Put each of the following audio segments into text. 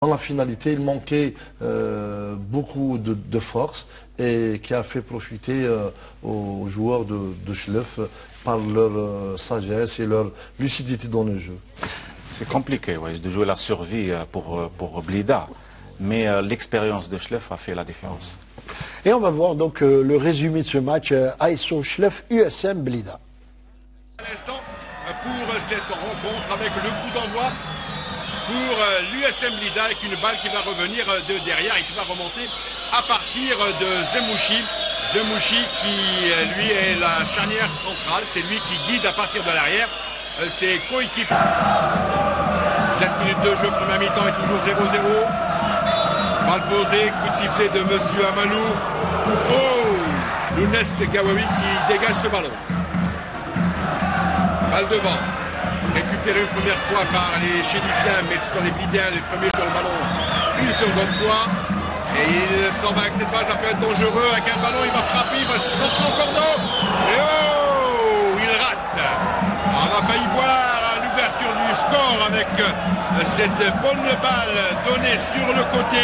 Dans la finalité, il manquait beaucoup de force et qui a fait profiter aux joueurs de Schleff par leur sagesse et leur lucidité dans le jeu. C'est compliqué ouais, de jouer la survie pour Blida, mais l'expérience de Schleff a fait la différence. Et on va voir donc le résumé de ce match ASO Schleff USM Blida. À l'instant, pour cette rencontre avec le coup d'envoi pour l'USM Blida avec une balle qui va revenir de derrière et qui va remonter à partir de Zemouchi. Zemouchi qui lui est la charnière centrale, c'est lui qui guide à partir de l'arrière ses coéquipiers. 7 minutes de jeu, première mi-temps est toujours 0-0. Balle posée, coup de sifflet de Monsieur Amalou. Coup franc, Younes Gawawi qui dégage ce ballon. Balle devant. Récupéré une première fois par les Chélifiens, mais ce sont les Blidiens les premiers sur le ballon une seconde fois. Et il s'en va avec cette balle, ça peut être dangereux. Avec un ballon, il va frapper, il va se centrer en cordeau. Et oh, il rate. On a failli voir l'ouverture du score avec cette bonne balle donnée sur le côté.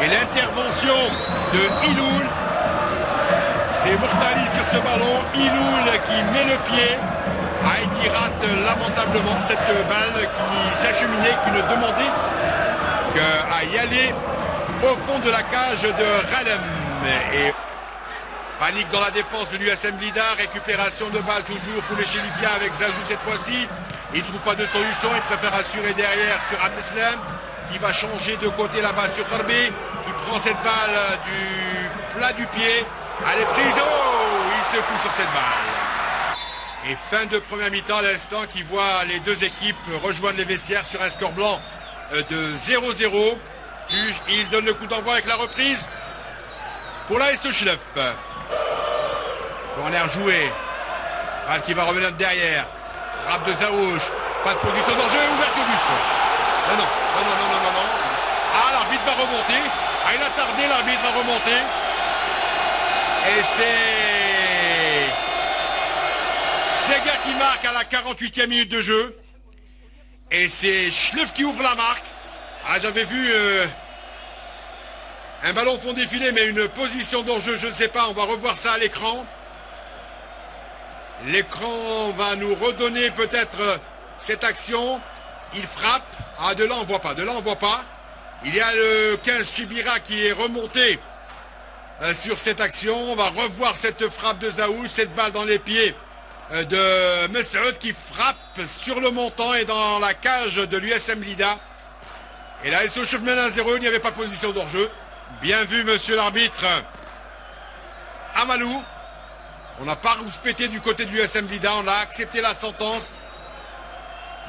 Et l'intervention de Iloul. C'est Mourtali sur ce ballon. Iloul qui met le pied. Qui rate lamentablement cette balle qui s'acheminait, qui ne demandait qu'à y aller au fond de la cage de Ralem. Et panique dans la défense de l'USM Blida, récupération de balle toujours pour les Chélifiens avec Zazou cette fois-ci. Il ne trouve pas de solution, il préfère assurer derrière sur Abdeslam qui va changer de côté là-bas sur Harbi, qui prend cette balle du plat du pied. Elle est prise, oh, il secoue sur cette balle. Et fin de première mi-temps à l'instant qui voit les deux équipes rejoindre les vestiaires sur un score blanc de 0-0. Il donne le coup d'envoi avec la reprise pour l'ASO Schleff. Corner joué. Balle qui va revenir derrière. Frappe de Zaouch. Pas de position d'enjeu. Ouverture du score. Non. Ah, l'arbitre va remonter. Ah, il a tardé, l'arbitre va remonter. Et c'est Sega qui marque à la 48e minute de jeu. Et c'est Schleff qui ouvre la marque. Ah, j'avais vu un ballon fond défilé, mais une position d'enjeu, je ne sais pas. On va revoir ça à l'écran. L'écran va nous redonner peut-être cette action. Il frappe. Ah, de là, on ne voit pas. Il y a le 15 Chibira qui est remonté sur cette action. On va revoir cette frappe de Zaoul, cette balle dans les pieds de Messoud qui frappe sur le montant et dans la cage de l'USM Blida. Et là, SO Schleff mène 1-0, il n'y avait pas position d'hors-jeu. Bien vu, monsieur l'arbitre Amalou. On n'a pas rouspété du côté de l'USM Blida, on a accepté la sentence.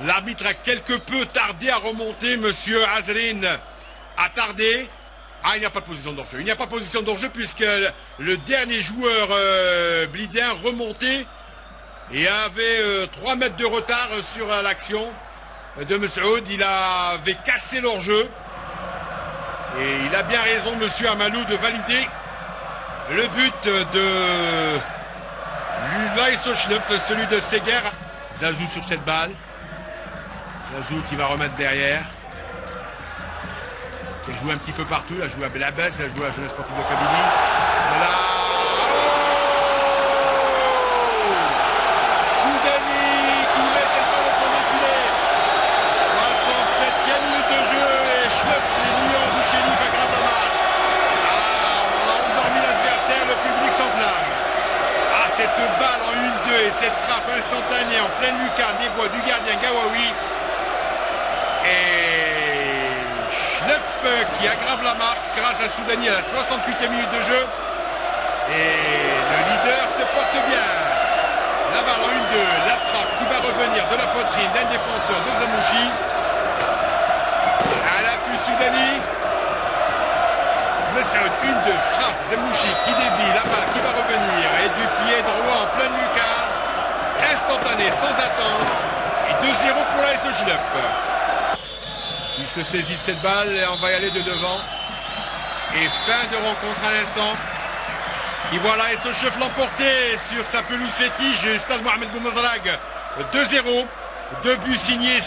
L'arbitre a quelque peu tardé à remonter, monsieur Azrin a tardé. Ah, il n'y a pas de position d'hors-jeu. Il n'y a pas de position d'hors-jeu puisque le dernier joueur blidien remontait et avait 3 mètres de retard sur l'action de Messoud. Il avait cassé l'hors-jeu. Et il a bien raison, monsieur Amalou, de valider le but de l'ASO Schleff, celui de Seger. Zazou sur cette balle. Zazou qui va remettre derrière. Qui a joué un petit peu partout. Il a joué à Belabès, il a joué à la Jeunesse Sportive de Kabylie. Voilà. Cette balle en 1-2 et cette frappe instantanée en pleine lucarne des bois du gardien Gawawi. Et Schleff qui aggrave la marque grâce à Soudani à la 68e minute de jeu. Et le leader se porte bien. La balle en 1-2, la frappe qui va revenir de la poitrine d'un défenseur de Zemouchi. À l'affût Soudani. Messoud, 1-2, frappe Zemouchi qui dévie, la balle qui va revenir et du pied droit en pleine lucarne, instantané, sans attendre, et 2-0 pour la SO Schleff. Il se saisit de cette balle et on va y aller de devant. Et fin de rencontre à l'instant. Et voilà, SO Schleff l'emporter sur sa pelouse fétiche, Stade Mohamed Boumazrag, 2-0, 2 buts signés.